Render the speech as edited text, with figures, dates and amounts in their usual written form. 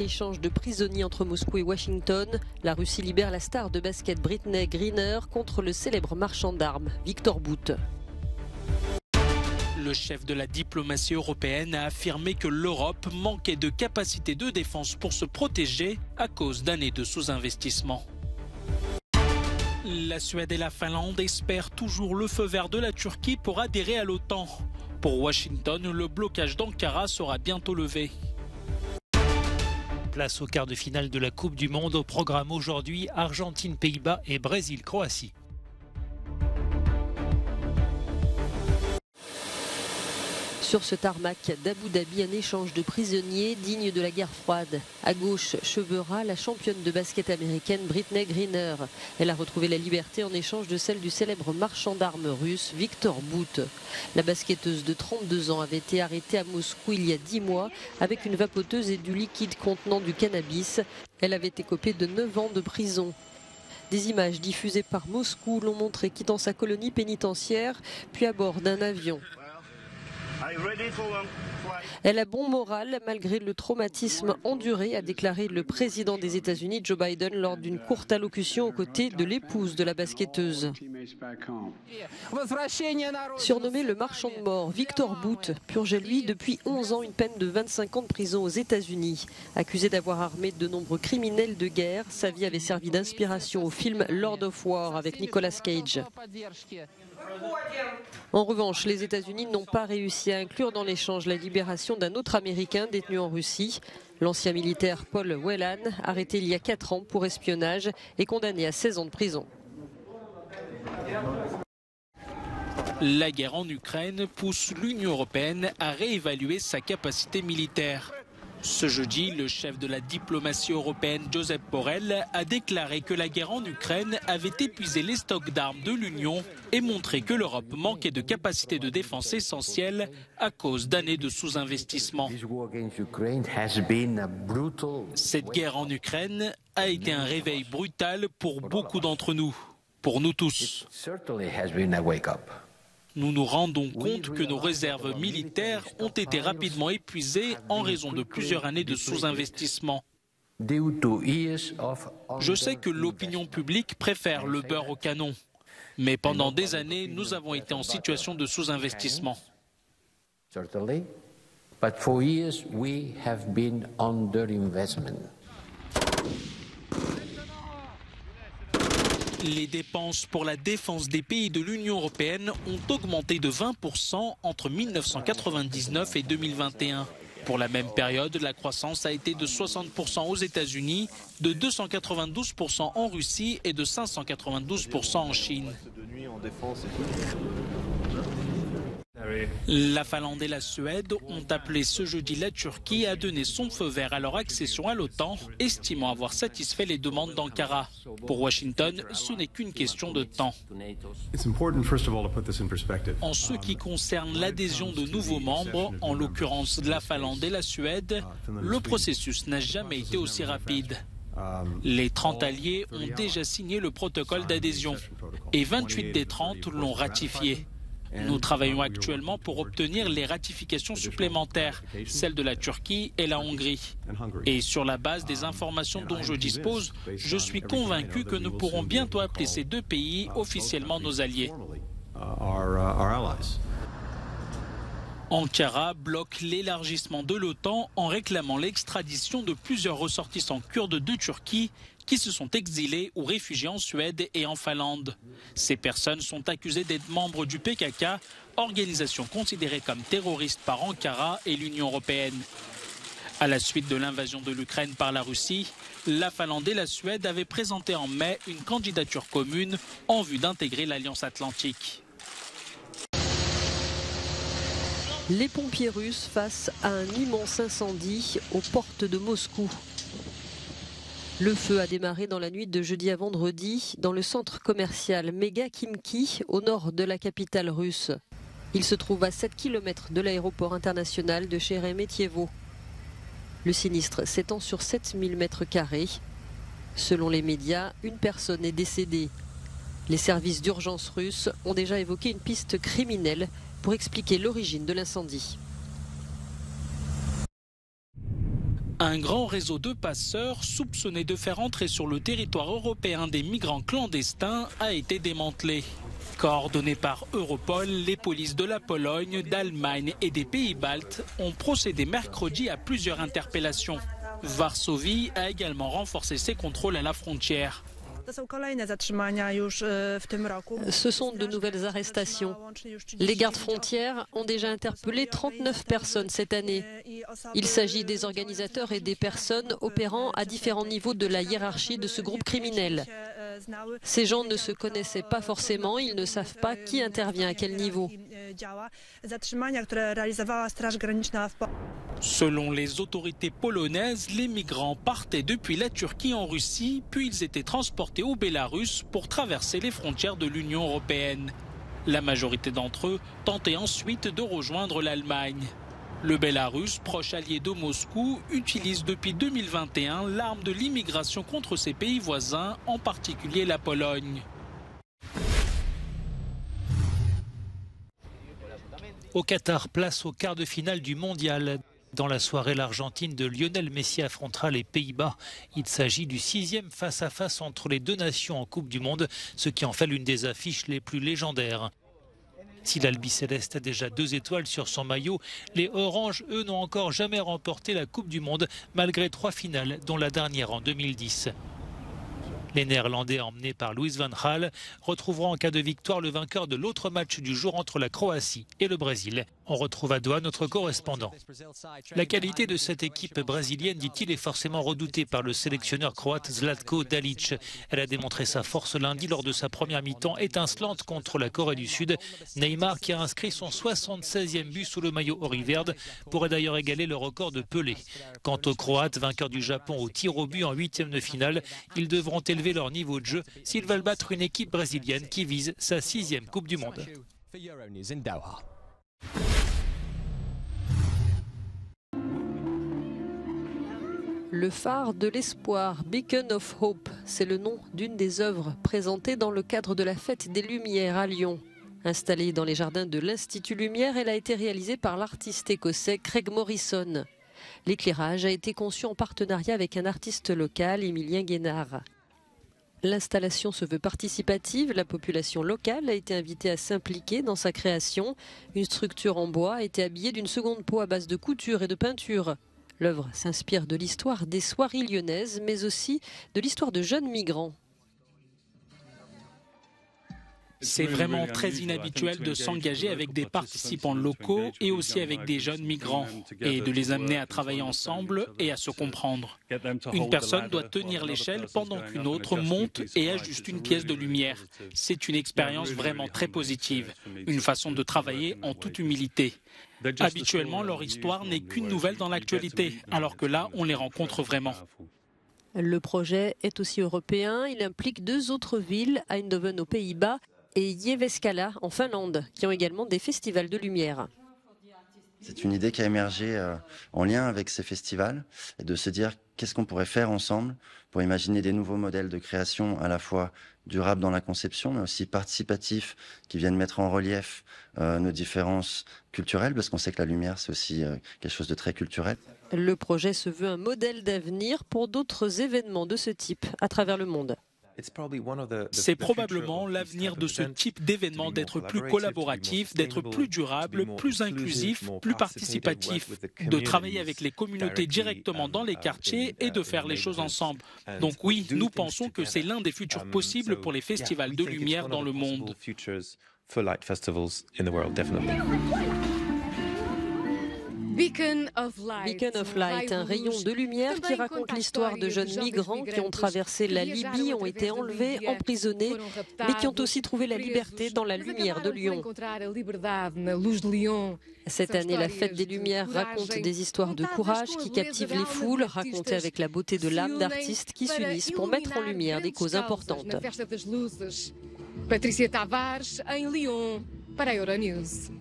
Échange de prisonniers entre Moscou et Washington. La Russie libère la star de basket Brittney Griner contre le célèbre marchand d'armes Viktor Bout. Le chef de la diplomatie européenne a affirmé que l'Europe manquait de capacité de défense pour se protéger à cause d'années de sous-investissement. La Suède et la Finlande espèrent toujours le feu vert de la Turquie pour adhérer à l'OTAN. Pour Washington, le blocage d'Ankara sera bientôt levé. Place au quart de finale de la Coupe du Monde. Au programme aujourd'hui, Argentine, Pays-Bas et Brésil, Croatie. Sur ce tarmac d'Abu Dhabi, un échange de prisonniers digne de la guerre froide. À gauche, cheveux ras, la championne de basket américaine Brittney Griner. Elle a retrouvé la liberté en échange de celle du célèbre marchand d'armes russe Viktor Bout. La basketteuse de 32 ans avait été arrêtée à Moscou il y a 10 mois avec une vapoteuse et du liquide contenant du cannabis. Elle avait écopé de 9 ans de prison. Des images diffusées par Moscou l'ont montré quittant sa colonie pénitentiaire, puis à bord d'un avion. Elle a bon moral malgré le traumatisme enduré, a déclaré le président des États-Unis Joe Biden lors d'une courte allocution aux côtés de l'épouse de la basketteuse. Surnommé le marchand de mort, Viktor Bout purgeait lui depuis 11 ans une peine de 25 ans de prison aux États-Unis. Accusé d'avoir armé de nombreux criminels de guerre, sa vie avait servi d'inspiration au film Lord of War avec Nicolas Cage. En revanche, les États-Unis n'ont pas réussi à inclure dans l'échange la libération d'un autre Américain détenu en Russie. L'ancien militaire Paul Whelan, arrêté il y a 4 ans pour espionnage, est condamné à 16 ans de prison. La guerre en Ukraine pousse l'Union européenne à réévaluer sa capacité militaire. Ce jeudi, le chef de la diplomatie européenne, Josep Borrell, a déclaré que la guerre en Ukraine avait épuisé les stocks d'armes de l'Union et montré que l'Europe manquait de capacités de défense essentielles à cause d'années de sous-investissement. Cette guerre en Ukraine a été un réveil brutal pour beaucoup d'entre nous, pour nous tous. Nous nous rendons compte que nos réserves militaires ont été rapidement épuisées en raison de plusieurs années de sous-investissement. Je sais que l'opinion publique préfère le beurre au canon, mais pendant des années, nous avons été en situation de sous-investissement. Les dépenses pour la défense des pays de l'Union européenne ont augmenté de 20% entre 1999 et 2021. Pour la même période, la croissance a été de 60% aux États-Unis, de 292% en Russie et de 592% en Chine. La Finlande et la Suède ont appelé ce jeudi la Turquie à donner son feu vert à leur accession à l'OTAN, estimant avoir satisfait les demandes d'Ankara. Pour Washington, ce n'est qu'une question de temps. En ce qui concerne l'adhésion de nouveaux membres, en l'occurrence de la Finlande et la Suède, le processus n'a jamais été aussi rapide. Les 30 alliés ont déjà signé le protocole d'adhésion et 28 des 30 l'ont ratifié. Nous travaillons actuellement pour obtenir les ratifications supplémentaires, celles de la Turquie et la Hongrie. Et sur la base des informations dont je dispose, je suis convaincu que nous pourrons bientôt appeler ces deux pays officiellement nos alliés. Ankara bloque l'élargissement de l'OTAN en réclamant l'extradition de plusieurs ressortissants kurdes de Turquie qui se sont exilés ou réfugiés en Suède et en Finlande. Ces personnes sont accusées d'être membres du PKK, organisation considérée comme terroriste par Ankara et l'Union européenne. À la suite de l'invasion de l'Ukraine par la Russie, la Finlande et la Suède avaient présenté en mai une candidature commune en vue d'intégrer l'Alliance Atlantique. Les pompiers russes face à un immense incendie aux portes de Moscou. Le feu a démarré dans la nuit de jeudi à vendredi dans le centre commercial Mega Khimki au nord de la capitale russe. Il se trouve à 7 km de l'aéroport international de Sheremetyevo. Le sinistre s'étend sur 7000 m². Selon les médias, une personne est décédée. Les services d'urgence russes ont déjà évoqué une piste criminelle pour expliquer l'origine de l'incendie. Un grand réseau de passeurs soupçonnés de faire entrer sur le territoire européen des migrants clandestins a été démantelé. Coordonnés par Europol, les polices de la Pologne, d'Allemagne et des pays baltes ont procédé mercredi à plusieurs interpellations. Varsovie a également renforcé ses contrôles à la frontière. Ce sont de nouvelles arrestations. Les gardes frontières ont déjà interpellé 39 personnes cette année. Il s'agit des organisateurs et des personnes opérant à différents niveaux de la hiérarchie de ce groupe criminel. Ces gens ne se connaissaient pas forcément, ils ne savent pas qui intervient à quel niveau. Selon les autorités polonaises, les migrants partaient depuis la Turquie en Russie, puis ils étaient transportés au Bélarus pour traverser les frontières de l'Union européenne. La majorité d'entre eux tentaient ensuite de rejoindre l'Allemagne. Le Bélarus, proche allié de Moscou, utilise depuis 2021 l'arme de l'immigration contre ses pays voisins, en particulier la Pologne. Au Qatar, place au quart de finale du mondial. Dans la soirée, l'Argentine de Lionel Messi affrontera les Pays-Bas. Il s'agit du 6e face-à-face entre les deux nations en Coupe du Monde, ce qui en fait l'une des affiches les plus légendaires. Si l'Albiceleste a déjà 2 étoiles sur son maillot, les Oranges, eux, n'ont encore jamais remporté la Coupe du Monde, malgré 3 finales, dont la dernière en 2010. Les Néerlandais, emmenés par Louis van Gaal, retrouveront en cas de victoire le vainqueur de l'autre match du jour entre la Croatie et le Brésil. On retrouve à Doha notre correspondant. La qualité de cette équipe brésilienne, dit-il, est forcément redoutée par le sélectionneur croate Zlatko Dalic. Elle a démontré sa force lundi lors de sa première mi-temps étincelante contre la Corée du Sud. Neymar, qui a inscrit son 76e but sous le maillot oriverde, pourrait d'ailleurs égaler le record de Pelé. Quant aux Croates, vainqueurs du Japon au tir au but en 8e de finale, ils devront élever leur niveau de jeu s'ils veulent battre une équipe brésilienne qui vise sa 6e Coupe du Monde. Le phare de l'espoir, Beacon of Hope, c'est le nom d'une des œuvres présentées dans le cadre de la Fête des Lumières à Lyon. Installée dans les jardins de l'Institut Lumière, elle a été réalisée par l'artiste écossais Craig Morrison. L'éclairage a été conçu en partenariat avec un artiste local, Émilien Guénard. L'installation se veut participative, la population locale a été invitée à s'impliquer dans sa création. Une structure en bois a été habillée d'une seconde peau à base de couture et de peinture. L'œuvre s'inspire de l'histoire des soieries lyonnaises, mais aussi de l'histoire de jeunes migrants. C'est vraiment très inhabituel de s'engager avec des participants locaux et aussi avec des jeunes migrants et de les amener à travailler ensemble et à se comprendre. Une personne doit tenir l'échelle pendant qu'une autre monte et ajuste une pièce de lumière. C'est une expérience vraiment très positive, une façon de travailler en toute humilité. Habituellement, leur histoire n'est qu'une nouvelle dans l'actualité, alors que là, on les rencontre vraiment. Le projet est aussi européen. Il implique 2 autres villes, Eindhoven aux Pays-Bas et Jyväskylä en Finlande, qui ont également des festivals de lumière. C'est une idée qui a émergé en lien avec ces festivals, et de se dire qu'est-ce qu'on pourrait faire ensemble pour imaginer des nouveaux modèles de création à la fois durables dans la conception, mais aussi participatifs, qui viennent mettre en relief nos différences culturelles, parce qu'on sait que la lumière, c'est aussi quelque chose de très culturel. Le projet se veut un modèle d'avenir pour d'autres événements de ce type à travers le monde. C'est probablement l'avenir de ce type d'événement, d'être plus collaboratif, d'être plus durable, plus inclusif, plus participatif, de travailler avec les communautés directement dans les quartiers et de faire les choses ensemble. Donc oui, nous pensons que c'est l'un des futurs possibles pour les festivals de lumière dans le monde. Beacon of Light, un rayon de lumière qui raconte l'histoire de jeunes migrants qui ont traversé la Libye, ont été enlevés, emprisonnés, mais qui ont aussi trouvé la liberté dans la lumière de Lyon. Cette année, la Fête des Lumières raconte des histoires de courage qui captivent les foules, racontées avec la beauté de l'âme d'artistes qui s'unissent pour mettre en lumière des causes importantes. Patricia Tavares, em Lyon, para a Euronews.